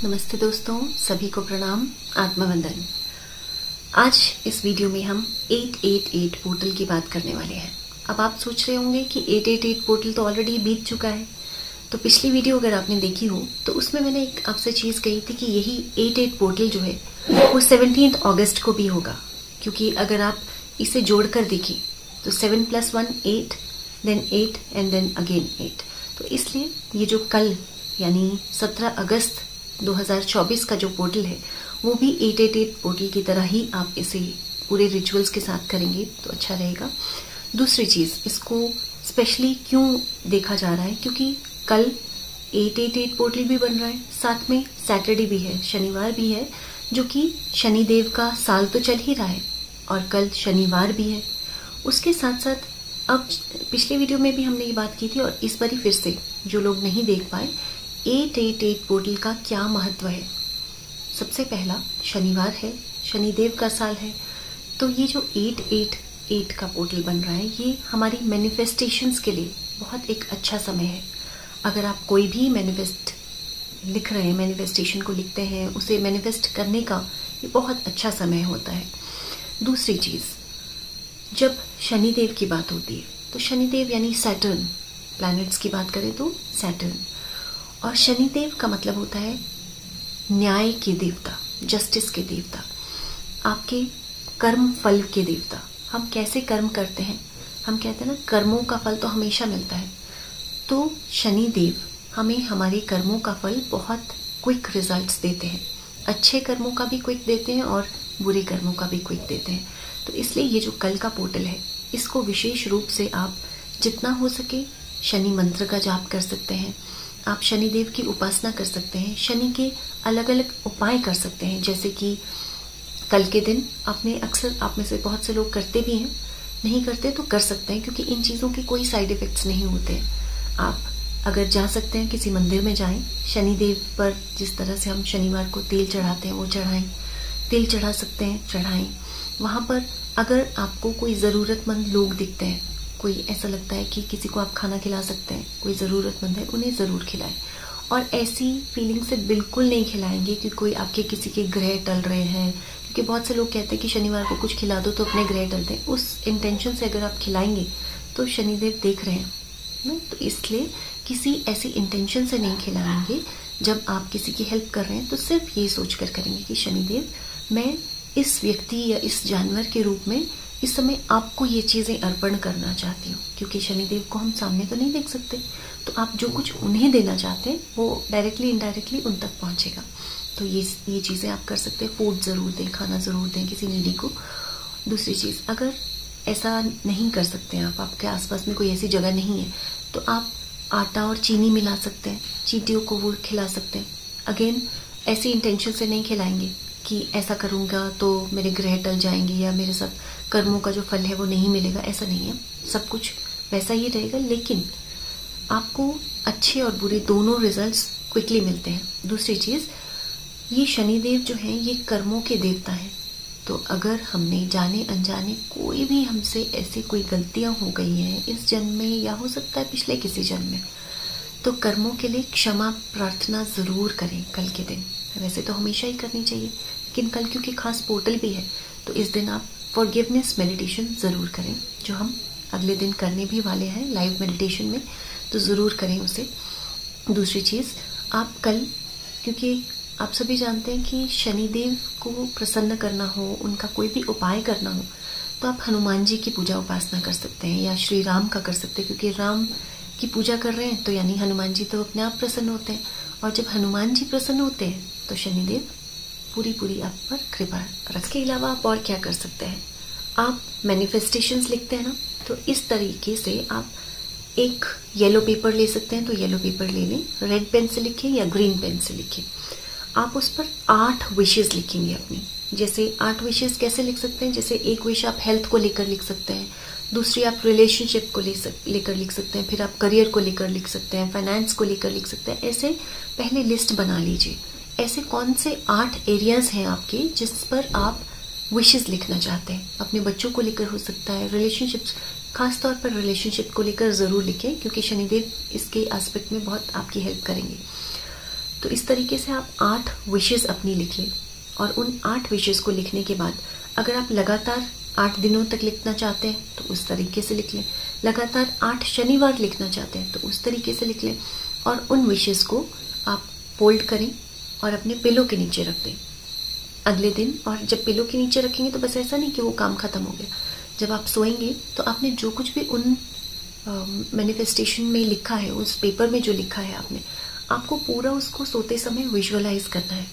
नमस्ते दोस्तों, सभी को प्रणाम, आत्मवंदन। आज इस वीडियो में हम 888 पोर्टल की बात करने वाले हैं। अब आप सोच रहे होंगे कि 888 पोर्टल तो ऑलरेडी बीत चुका है। तो पिछली वीडियो अगर आपने देखी हो तो उसमें मैंने एक आपसे चीज़ कही थी कि यही 88 पोर्टल जो है वो 17 अगस्त को भी होगा, क्योंकि अगर आप इसे जोड़कर देखें तो 7 + 1 8, देन 8 एंड देन अगेन 8। तो इसलिए ये जो कल यानी 17 अगस्त 2024 का जो पोर्टल है वो भी 888 पोर्टल की तरह ही आप इसे पूरे रिचुअल्स के साथ करेंगे तो अच्छा रहेगा। दूसरी चीज़, इसको स्पेशली क्यों देखा जा रहा है, क्योंकि कल 888 पोर्टल भी बन रहा है, साथ में सैटरडे भी है, शनिवार भी है, जो कि शनिदेव का साल तो चल ही रहा है और कल शनिवार भी है। उसके साथ साथ अब पिछले वीडियो में भी हमने ये बात की थी और इस बार फिर से जो लोग नहीं देख पाए, 888 पोर्टल का क्या महत्व है। सबसे पहला, शनिवार है, शनिदेव का साल है, तो ये जो 888 का पोर्टल बन रहा है ये हमारी मैनिफेस्टेशंस के लिए बहुत एक अच्छा समय है। अगर आप कोई भी मैनिफेस्ट लिख रहे हैं, मैनिफेस्टेशन को लिखते हैं, उसे मैनिफेस्ट करने का ये बहुत अच्छा समय होता है। दूसरी चीज़, जब शनिदेव की बात होती है तो शनिदेव यानी सैटर्न, प्लैनेट्स की बात करें तो सैटर्न, और शनिदेव का मतलब होता है न्याय के देवता, जस्टिस के देवता, आपके कर्म फल के देवता। हम कैसे कर्म करते हैं, हम कहते हैं ना कर्मों का फल तो हमेशा मिलता है, तो शनिदेव हमें हमारे कर्मों का फल बहुत क्विक रिजल्ट्स देते हैं। अच्छे कर्मों का भी क्विक देते हैं और बुरे कर्मों का भी क्विक देते हैं। तो इसलिए ये जो कल का पोर्टल है इसको विशेष रूप से आप जितना हो सके शनि मंत्र का जाप कर सकते हैं, आप शनिदेव की उपासना कर सकते हैं, शनि के अलग अलग उपाय कर सकते हैं। जैसे कि कल के दिन आपने अक्सर, आप में से बहुत से लोग करते भी हैं, नहीं करते तो कर सकते हैं, क्योंकि इन चीज़ों के कोई साइड इफ़ेक्ट्स नहीं होते हैं। आप अगर जा सकते हैं किसी मंदिर में जाएं, शनिदेव पर जिस तरह से हम शनिवार को तेल चढ़ाते हैं वो चढ़ाएं, तेल चढ़ा सकते हैं चढ़ाएं। वहाँ पर अगर आपको कोई ज़रूरतमंद लोग दिखते हैं, कोई ऐसा लगता है कि किसी को आप खाना खिला सकते हैं, कोई ज़रूरतमंद है, उन्हें ज़रूर खिलाएं। और ऐसी फीलिंग से बिल्कुल नहीं खिलाएंगे कि कोई आपके किसी के ग्रह टल रहे हैं, क्योंकि बहुत से लोग कहते हैं कि शनिवार को कुछ खिला दो तो अपने ग्रह टलते हैं। उस इंटेंशन से अगर आप खिलाएंगे तो शनिदेव देख रहे हैं ना, तो इसलिए किसी ऐसी इंटेंशन से नहीं खिलाएंगे। जब आप किसी की हेल्प कर रहे हैं तो सिर्फ ये सोच कर करेंगे कि शनिदेव, मैं इस व्यक्ति या इस जानवर के रूप में इस समय आपको ये चीज़ें अर्पण करना चाहती हूँ, क्योंकि शनिदेव को हम सामने तो नहीं देख सकते, तो आप जो कुछ उन्हें देना चाहते हैं वो डायरेक्टली इनडायरेक्टली उन तक पहुँचेगा। तो ये चीज़ें आप कर सकते हैं। फूड ज़रूर दें, खाना ज़रूर दें किसी नीडी को। दूसरी चीज़, अगर ऐसा नहीं कर सकते हैं, आपके आसपास में कोई ऐसी जगह नहीं है, तो आप आटा और चीनी मिला सकते हैं, चींटियों को वो खिला सकते हैं। अगेन ऐसी इंटेंशन से नहीं खिलाएंगे कि ऐसा करूँगा तो मेरे ग्रह टल जाएंगे या मेरे साथ कर्मों का जो फल है वो नहीं मिलेगा, ऐसा नहीं है। सब कुछ वैसा ही रहेगा, लेकिन आपको अच्छे और बुरे दोनों रिजल्ट्स क्विकली मिलते हैं। दूसरी चीज़, ये शनिदेव जो हैं ये कर्मों के देवता हैं, तो अगर हमने जाने अनजाने कोई भी हमसे ऐसी कोई गलतियां हो गई हैं इस जन्म में या हो सकता है पिछले किसी जन्म में, तो कर्मों के लिए क्षमा प्रार्थना ज़रूर करें कल के दिन। वैसे तो हमेशा ही करनी चाहिए, लेकिन कल क्योंकि खास पोर्टल भी है तो इस दिन आप फॉरगिवनेस मेडिटेशन ज़रूर करें, जो हम अगले दिन करने भी वाले हैं लाइव मेडिटेशन में, तो ज़रूर करें उसे। दूसरी चीज़, आप कल, क्योंकि आप सभी जानते हैं कि शनिदेव को प्रसन्न करना हो, उनका कोई भी उपाय करना हो, तो आप हनुमान जी की पूजा उपासना कर सकते हैं या श्री राम का कर सकते हैं, क्योंकि राम की पूजा कर रहे हैं तो यानी हनुमान जी तो अपने आप प्रसन्न होते हैं, और जब हनुमान जी प्रसन्न होते हैं तो शनिदेव पूरी आप पर कृपा रखें। इसके अलावा आप और क्या कर सकते हैं, आप मैनिफेस्टेशंस लिखते हैं ना, तो इस तरीके से आप एक येलो पेपर ले सकते हैं, तो येलो पेपर ले लें, रेड पेन से लिखें या ग्रीन पेन से लिखें। आप उस पर 8 विशेस लिखेंगे अपनी। जैसे 8 विशेस कैसे लिख सकते हैं, जैसे एक विश आप हेल्थ को लेकर लिख सकते हैं, दूसरी आप रिलेशनशिप को लेकर लिख सकते हैं, फिर आप करियर को लेकर लिख सकते हैं, फाइनेंस को लेकर लिख सकते हैं। ऐसे पहले लिस्ट बना लीजिए, ऐसे कौन से 8 एरियाज हैं आपके जिस पर आप विशेस लिखना चाहते हैं। अपने बच्चों को लेकर हो सकता है, रिलेशनशिप्स, खास तौर पर रिलेशनशिप को लेकर ज़रूर लिखें, क्योंकि शनिदेव इसके एस्पेक्ट में बहुत आपकी हेल्प करेंगे। तो इस तरीके से आप 8 विशेस अपनी लिख लें, और उन 8 विशेस को लिखने के बाद अगर आप लगातार 8 दिनों तक लिखना चाहते हैं तो उस तरीके से लिख लें, लगातार 8 शनिवार लिखना चाहते हैं तो उस तरीके से लिख लें, और उन विशेस को आप फोल्ड करें और अपने पिलो के नीचे रख दें अगले दिन। और जब पिलो के नीचे रखेंगे तो बस ऐसा नहीं कि वो काम खत्म हो गया, जब आप सोएंगे तो आपने जो कुछ भी उन मैनिफेस्टेशन में लिखा है, उस पेपर में जो लिखा है आपको पूरा उसको सोते समय विजुअलाइज करना है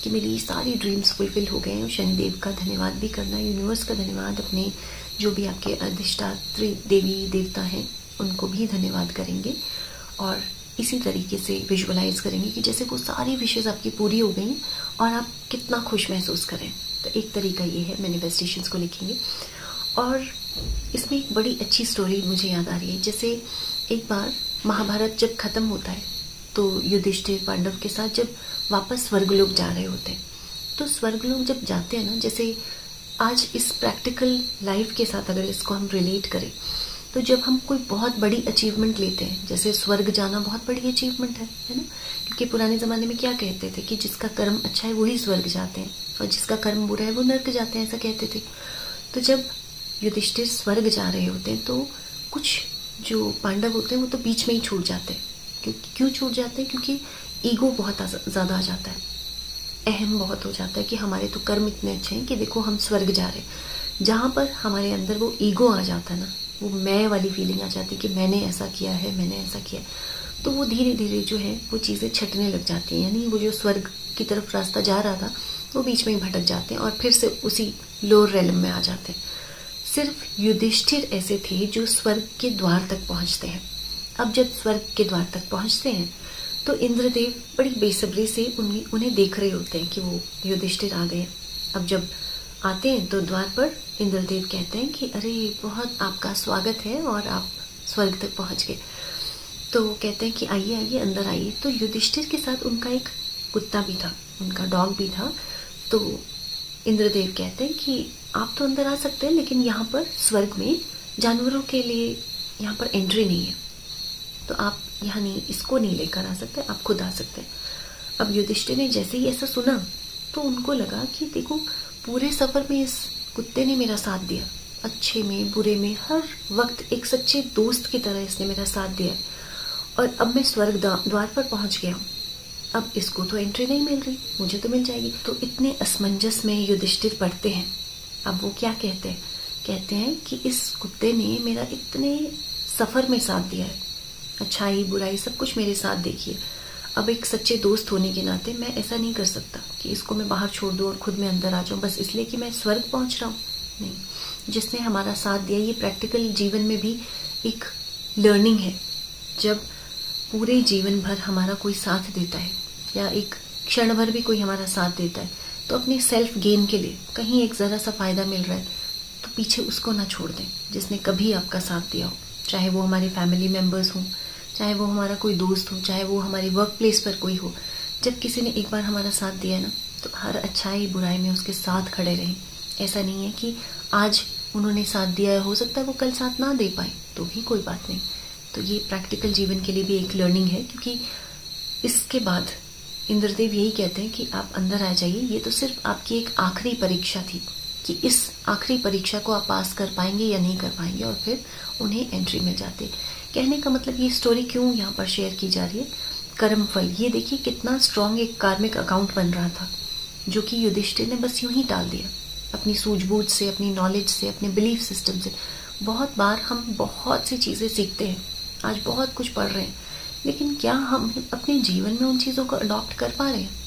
कि मेरी सारी ड्रीम्स फुलफिल हो गए हैं। शनिदेव का धन्यवाद भी करना है, यूनिवर्स का धन्यवाद, अपने जो भी आपके अधिष्ठात्री देवी देवता हैं उनको भी धन्यवाद करेंगे, और इसी तरीके से विजुअलाइज करेंगे कि जैसे वो सारी विशेष आपकी पूरी हो गई और आप कितना खुश महसूस करें। तो एक तरीका ये है, मैनिफेस्टेशंस को लिखेंगे। और इसमें एक बड़ी अच्छी स्टोरी मुझे याद आ रही है। जैसे एक बार महाभारत जब खत्म होता है तो युधिष्ठिर पांडव के साथ जब वापस स्वर्गलोक जा रहे होते हैं, तो स्वर्गलोक जब जाते हैं ना, जैसे आज इस प्रैक्टिकल लाइफ के साथ अगर इसको हम रिलेट करें, तो जब हम कोई बहुत बड़ी अचीवमेंट लेते हैं, जैसे स्वर्ग जाना बहुत बड़ी अचीवमेंट है ना, क्योंकि पुराने ज़माने में क्या कहते थे कि जिसका कर्म अच्छा है वही स्वर्ग जाते हैं और जिसका कर्म बुरा है वो नर्क जाते हैं, ऐसा कहते थे। तो जब युधिष्ठिर स्वर्ग जा रहे होते हैं तो कुछ जो पांडव होते हैं वो तो बीच में ही छूट जाते हैं। क्यों छूट जाते हैं? क्योंकि ईगो बहुत ज़्यादा आ जाता है, अहम बहुत हो जाता है कि हमारे तो कर्म इतने अच्छे हैं कि देखो हम स्वर्ग जा रहे हैं। जहाँ पर हमारे अंदर वो ईगो आ जाता है ना, वो मैं वाली फीलिंग आ जाती है कि मैंने ऐसा किया है, मैंने ऐसा किया, तो वो धीरे धीरे जो है वो चीज़ें छटने लग जाती हैं। यानी वो जो स्वर्ग की तरफ रास्ता जा रहा था वो बीच में ही भटक जाते हैं और फिर से उसी लोअर रेलम में आ जाते हैं। सिर्फ युधिष्ठिर ऐसे थे जो स्वर्ग के द्वार तक पहुंचते हैं। अब जब स्वर्ग के द्वार तक पहुंचते हैं तो इंद्रदेव बड़ी बेसब्री से उन्हें देख रहे होते हैं कि वो युधिष्ठिर आ गए। अब जब आते हैं तो द्वार पर इंद्रदेव कहते हैं कि अरे बहुत आपका स्वागत है और आप स्वर्ग तक पहुंच गए। तो कहते हैं कि आइए आइए अंदर आइए। तो युधिष्ठिर के साथ उनका एक कुत्ता भी था, उनका डॉग भी था। तो इंद्रदेव कहते हैं कि आप तो अंदर आ सकते हैं, लेकिन यहाँ पर स्वर्ग में जानवरों के लिए यहाँ पर एंट्री नहीं है, तो आप यहाँ नहीं, इसको नहीं लेकर आ सकते, आप खुद आ सकते हैं। अब युधिष्ठिर ने जैसे ही ऐसा सुना तो उनको लगा कि देखो पूरे सफर में इस कुत्ते ने मेरा साथ दिया, अच्छे में बुरे में हर वक्त एक सच्चे दोस्त की तरह इसने मेरा साथ दिया, और अब मैं स्वर्ग द्वार पर पहुंच गया हूँ, अब इसको तो एंट्री नहीं मिल रही, मुझे तो मिल जाएगी। तो इतने असमंजस में युधिष्ठिर पड़ते हैं। अब वो क्या कहते हैं? कहते हैं कि इस कुत्ते ने मेरा इतने सफर में साथ दिया है, अच्छाई बुराई सब कुछ मेरे साथ देखिए, अब एक सच्चे दोस्त होने के नाते मैं ऐसा नहीं कर सकता कि इसको मैं बाहर छोड़ दूं और खुद में अंदर आ जाऊं बस इसलिए कि मैं स्वर्ग पहुंच रहा हूं। नहीं, जिसने हमारा साथ दिया, ये प्रैक्टिकल जीवन में भी एक लर्निंग है। जब पूरे जीवन भर हमारा कोई साथ देता है या एक क्षण भर भी कोई हमारा साथ देता है, तो अपने सेल्फ गेन के लिए कहीं एक जरा सा फायदा मिल रहा है तो पीछे उसको ना छोड़ दें जिसने कभी आपका साथ दिया हो, चाहे वो हमारे फैमिली मेंबर्स हों, चाहे वो हमारा कोई दोस्त हो, चाहे वो हमारी वर्क प्लेस पर कोई हो। जब किसी ने एक बार हमारा साथ दिया है ना, तो हर अच्छाई बुराई में उसके साथ खड़े रहें। ऐसा नहीं है कि आज उन्होंने साथ दिया है, हो सकता है वो कल साथ ना दे पाए, तो भी कोई बात नहीं। तो ये प्रैक्टिकल जीवन के लिए भी एक लर्निंग है, क्योंकि इसके बाद इंद्रदेव यही कहते हैं कि आप अंदर आ जाइए, ये तो सिर्फ आपकी एक आखिरी परीक्षा थी कि इस आखिरी परीक्षा को आप पास कर पाएंगे या नहीं कर पाएंगे, और फिर उन्हें एंट्री मिल जाती है। कहने का मतलब ये स्टोरी क्यों यहाँ पर शेयर की जा रही है? कर्म फल, ये देखिए कितना स्ट्रॉन्ग एक कार्मिक अकाउंट बन रहा था, जो कि युधिष्ठिर ने बस यूं ही टाल दिया अपनी सूझबूझ से, अपनी नॉलेज से, अपने बिलीफ सिस्टम से। बहुत बार हम बहुत सी चीजें सीखते हैं, आज बहुत कुछ पढ़ रहे हैं, लेकिन क्या हम अपने जीवन में उन चीजों को अडॉप्ट कर पा रहे हैं?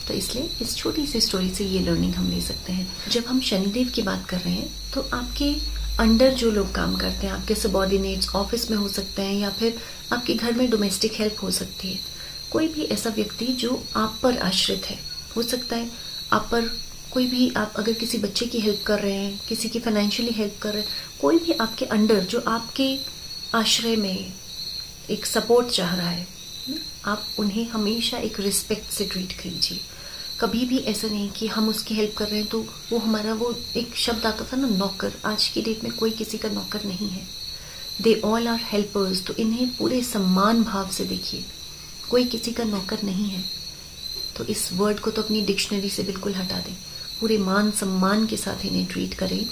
तो इसलिए इस छोटी सी स्टोरी से ये लर्निंग हम ले सकते हैं। जब हम शनिदेव की बात कर रहे हैं तो आपके अंडर जो लोग काम करते हैं, आपके सबॉर्डिनेट्स ऑफिस में हो सकते हैं, या फिर आपके घर में डोमेस्टिक हेल्प हो सकती है। कोई भी ऐसा व्यक्ति जो आप पर आश्रित है, हो सकता है आप पर कोई भी, आप अगर किसी बच्चे की हेल्प कर रहे हैं, किसी की फाइनेंशियली हेल्प कर रहे हैं, कोई भी आपके अंडर जो आपके आश्रय में एक सपोर्ट चाह रहा है, आप उन्हें हमेशा एक रिस्पेक्ट से ट्रीट कीजिए। कभी भी ऐसा नहीं कि हम उसकी हेल्प कर रहे हैं तो वो हमारा, वो एक शब्द आता था ना नौकर, आज की डेट में कोई किसी का नौकर नहीं है, दे ऑल आर हेल्पर्स। तो इन्हें पूरे सम्मान भाव से देखिए, कोई किसी का नौकर नहीं है। तो इस वर्ड को तो अपनी डिक्शनरी से बिल्कुल हटा दें। पूरे मान सम्मान के साथ इन्हें ट्रीट करें।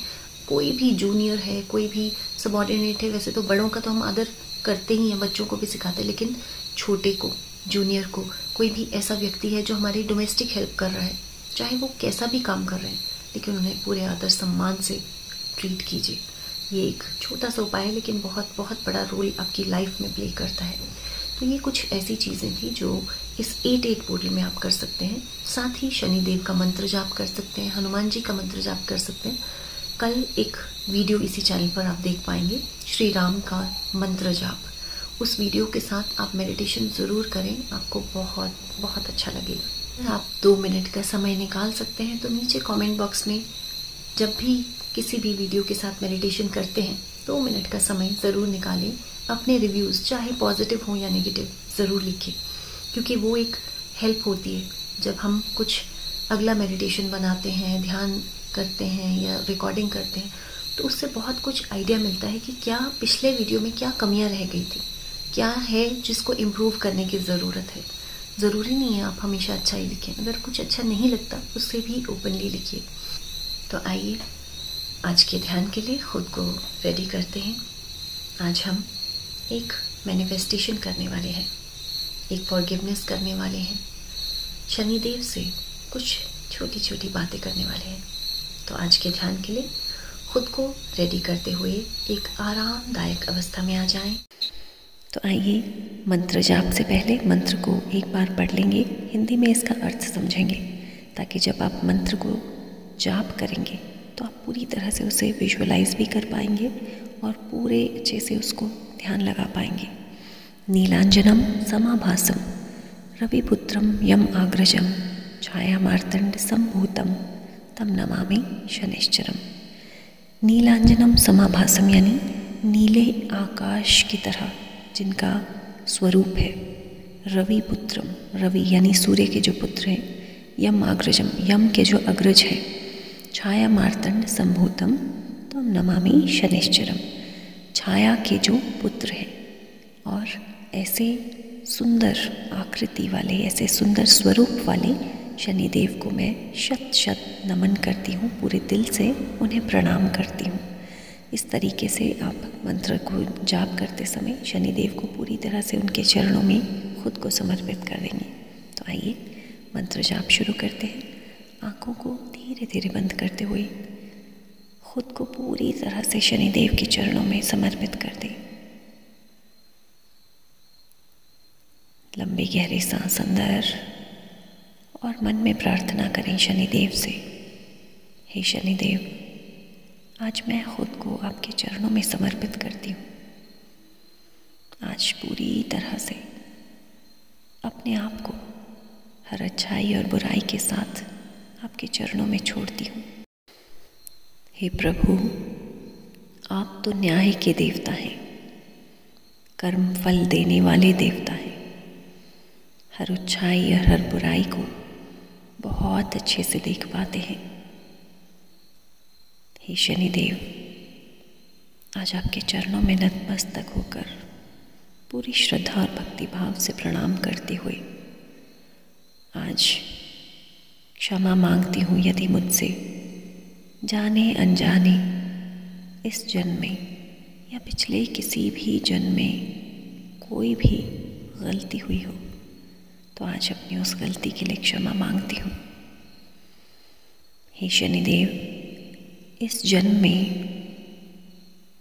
कोई भी जूनियर है, कोई भी सबऑर्डिनेट है, वैसे तो बड़ों का तो हम आदर करते ही हैं, बच्चों को भी सिखाते हैं, लेकिन छोटे को, जूनियर को, कोई भी ऐसा व्यक्ति है जो हमारी डोमेस्टिक हेल्प कर रहा है, चाहे वो कैसा भी काम कर रहे हैं, लेकिन उन्हें पूरे आदर सम्मान से ट्रीट कीजिए। ये एक छोटा सा उपाय है, लेकिन बहुत बहुत बड़ा रोल आपकी लाइफ में प्ले करता है। तो ये कुछ ऐसी चीज़ें थी जो इस 8-8 पोर्टल में आप कर सकते हैं। साथ ही शनिदेव का मंत्र जाप कर सकते हैं, हनुमान जी का मंत्र जाप कर सकते हैं। कल एक वीडियो इसी चैनल पर आप देख पाएंगे, श्री राम का मंत्र जाप। उस वीडियो के साथ आप मेडिटेशन ज़रूर करें, आपको बहुत बहुत अच्छा लगेगा। आप 2 मिनट का समय निकाल सकते हैं, तो नीचे कमेंट बॉक्स में जब भी किसी भी वीडियो के साथ मेडिटेशन करते हैं 2 मिनट का समय ज़रूर निकालें। अपने रिव्यूज़ चाहे पॉजिटिव हो या नेगेटिव ज़रूर लिखें, क्योंकि वो एक हेल्प होती है। जब हम कुछ अगला मेडिटेशन बनाते हैं, ध्यान करते हैं या रिकॉर्डिंग करते हैं, तो उससे बहुत कुछ आइडिया मिलता है कि क्या पिछले वीडियो में क्या कमियां रह गई थी, क्या है जिसको इम्प्रूव करने की ज़रूरत है। ज़रूरी नहीं है आप हमेशा अच्छा ही लिखें, अगर कुछ अच्छा नहीं लगता उससे भी ओपनली लिखिए। तो आइए आज के ध्यान के लिए खुद को रेडी करते हैं। आज हम एक मैनिफेस्टेशन करने वाले हैं, एक फॉरगिवनेस करने वाले हैं, शनिदेव से कुछ छोटी छोटी बातें करने वाले हैं। तो आज के ध्यान के लिए खुद को रेडी करते हुए एक आरामदायक अवस्था में आ जाएं। तो आइए मंत्र जाप से पहले मंत्र को एक बार पढ़ लेंगे, हिंदी में इसका अर्थ समझेंगे, ताकि जब आप मंत्र को जाप करेंगे तो आप पूरी तरह से उसे विजुअलाइज भी कर पाएंगे और पूरे अच्छे से उसको ध्यान लगा पाएंगे। नीलांजनम समाभासम रविपुत्रम यम आग्रजम छाया मार्तंड संभूतम तम नमामि शनिश्चरम। नीलांजनम समाभासम यानी नीले आकाश की तरह जिनका स्वरूप है। रविपुत्रम, रवि यानी सूर्य के जो पुत्र हैं, यम आग्रजम यम के जो अग्रज हैं, छाया मार्तंड संभूतम तम नमामि शनिश्चरम, छाया के जो पुत्र हैं और ऐसे सुंदर आकृति वाले, ऐसे सुंदर स्वरूप वाले शनिदेव को मैं शत शत नमन करती हूँ, पूरे दिल से उन्हें प्रणाम करती हूँ। इस तरीके से आप मंत्र को जाप करते समय शनिदेव को पूरी तरह से उनके चरणों में खुद को समर्पित कर देंगे। तो आइए मंत्र जाप शुरू करते हैं। आँखों को धीरे धीरे बंद करते हुए खुद को पूरी तरह से शनिदेव के चरणों में समर्पित कर दें। लंबी गहरी सांस अंदर और मन में प्रार्थना करें शनिदेव से, हे शनिदेव, आज मैं खुद को आपके चरणों में समर्पित करती हूँ। आज पूरी तरह से अपने आप को हर अच्छाई और बुराई के साथ आपके चरणों में छोड़ती हूँ। हे प्रभु, आप तो न्याय के देवता हैं, कर्म फल देने वाले देवता हैं। हर अच्छाई और हर बुराई को बहुत अच्छे से देख पाते हैं। हे शनिदेव, आज आपके चरणों में नतमस्तक होकर पूरी श्रद्धा और भक्ति भाव से प्रणाम करते हुए आज क्षमा मांगती हूँ यदि मुझसे जाने अनजाने इस जन्म में या पिछले किसी भी जन्म में कोई भी गलती हुई हो, तो आज अपनी उस गलती के लिए क्षमा मांगती हूँ। हे शनिदेव, इस जन्म में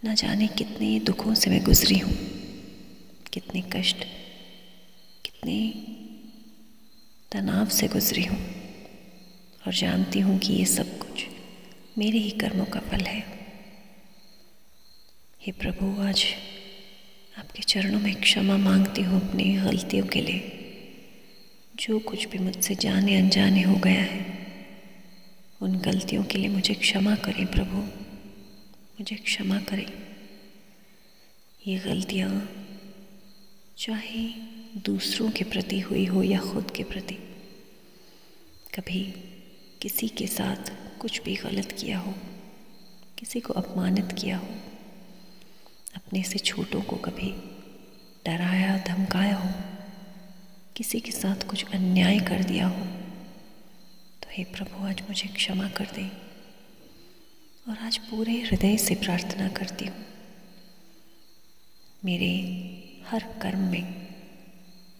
न जाने कितने दुखों से मैं गुजरी हूँ, कितने कष्ट, कितने तनाव से गुजरी हूँ, और जानती हूँ कि ये सब कुछ मेरे ही कर्मों का फल है। हे प्रभु, आज आपके चरणों में क्षमा मांगती हूँ अपनी गलतियों के लिए। जो कुछ भी मुझसे जाने अनजाने हो गया है, उन गलतियों के लिए मुझे क्षमा करें प्रभु, मुझे क्षमा करें। ये गलतियाँ चाहे दूसरों के प्रति हुई हो या खुद के प्रति, कभी किसी के साथ कुछ भी गलत किया हो, किसी को अपमानित किया हो, अपने से छोटों को कभी डराया धमकाया हो, किसी के साथ कुछ अन्याय कर दिया हो तो हे प्रभु आज मुझे क्षमा कर दे। और आज पूरे हृदय से प्रार्थना करती हूँ, मेरे हर कर्म में,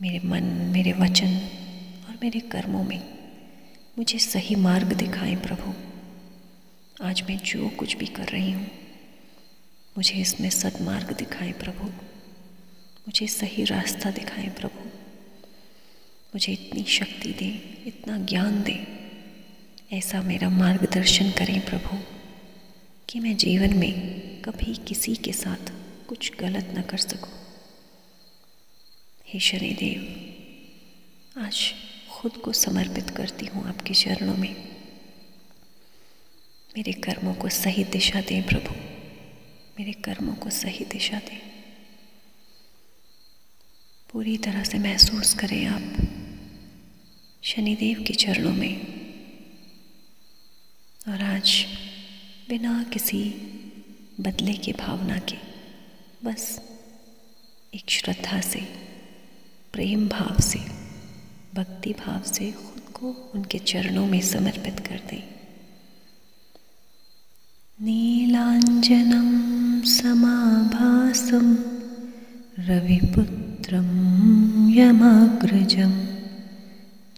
मेरे मन, मेरे वचन और मेरे कर्मों में मुझे सही मार्ग दिखाएं प्रभु। आज मैं जो कुछ भी कर रही हूँ मुझे इसमें सद्मार्ग दिखाएं प्रभु, मुझे सही रास्ता दिखाएं प्रभु। मुझे इतनी शक्ति दें, इतना ज्ञान दें, ऐसा मेरा मार्गदर्शन करें प्रभु कि मैं जीवन में कभी किसी के साथ कुछ गलत न कर सकूं। हे शनिदेव, आज खुद को समर्पित करती हूँ आपके चरणों में। मेरे कर्मों को सही दिशा दें प्रभु, मेरे कर्मों को सही दिशा दें। पूरी तरह से महसूस करें आप शनिदेव के चरणों में। और आज बिना किसी बदले की भावना के, बस एक श्रद्धा से, प्रेम भाव से, भक्ति भाव से खुद को उनके चरणों में समर्पित कर दें। नीलांजनं समाभासं रविपुत्रं यमाग्रजं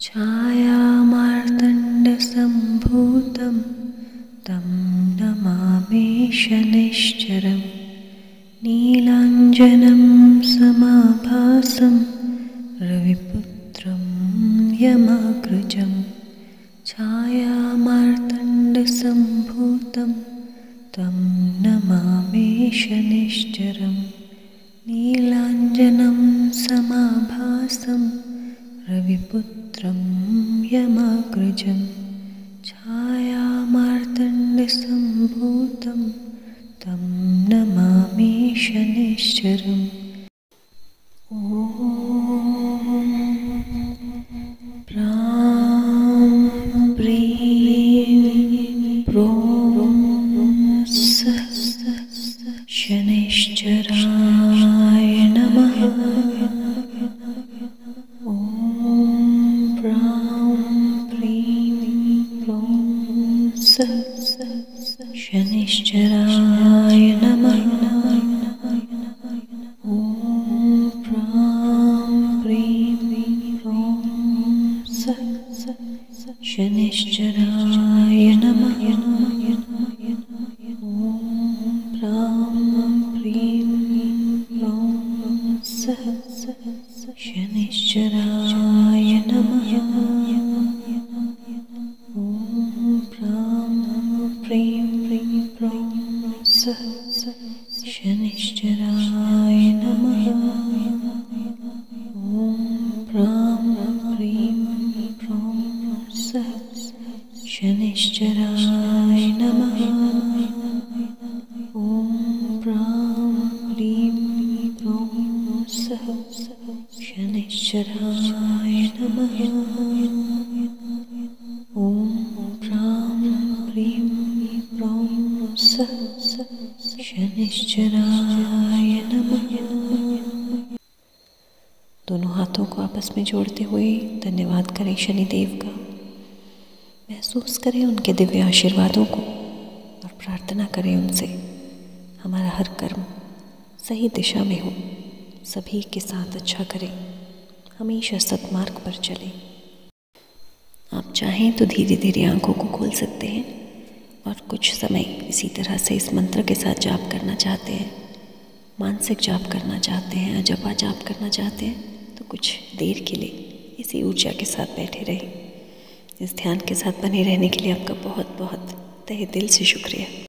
छायामार्तण्डसम्भूतं तं नमामि शनैश्चरम्। नीलांजनं समाभासं रविपुत्रं यमाग्रजं छायामार्तण्डसम्भूतं तं नमामि शनैश्चरम्। नीलांजनं समाभासं रविपुत्रं यमाग्रजं छायामार्तण्डसम्भूतं तं नमामि शनैश्चरम्। ॐ प्रां प्रीं प्रों शनैश्चराय नमः। ॐ प्रां प्रीं प्रों शनैश्चराय नमः। ॐ प्रां प्रीं प्रों शनैश्चराय नमः। शनैश्चराय नमः। ॐ प्रां प्रीं प्रों शनैश्चराय नमः। ॐ प्रां प्रीं प्रों शनैश्चराय नमः। ॐ प्रां प्रीं प्रों शनैश्चराय नमः। ॐ प्रां प्रीं प्रों शनैश्चराय नमः। दोनों हाथों को आपस में जोड़ते हुए धन्यवाद करें शनिदेव का। महसूस करें उनके दिव्य आशीर्वादों को और प्रार्थना करें उनसे हमारा हर कर्म सही दिशा में हो, सभी के साथ अच्छा करें, हमेशा सत्मार्ग पर चलें। आप चाहें तो धीरे धीरे आंखों को खोल सकते हैं और कुछ समय इसी तरह से इस मंत्र के साथ जाप करना चाहते हैं, मानसिक जाप करना चाहते हैं या जपा जाप करना चाहते हैं तो कुछ देर के लिए इसी ऊर्जा के साथ बैठे रहें। इस ध्यान के साथ बने रहने के लिए आपका बहुत बहुत तहे दिल से शुक्रिया।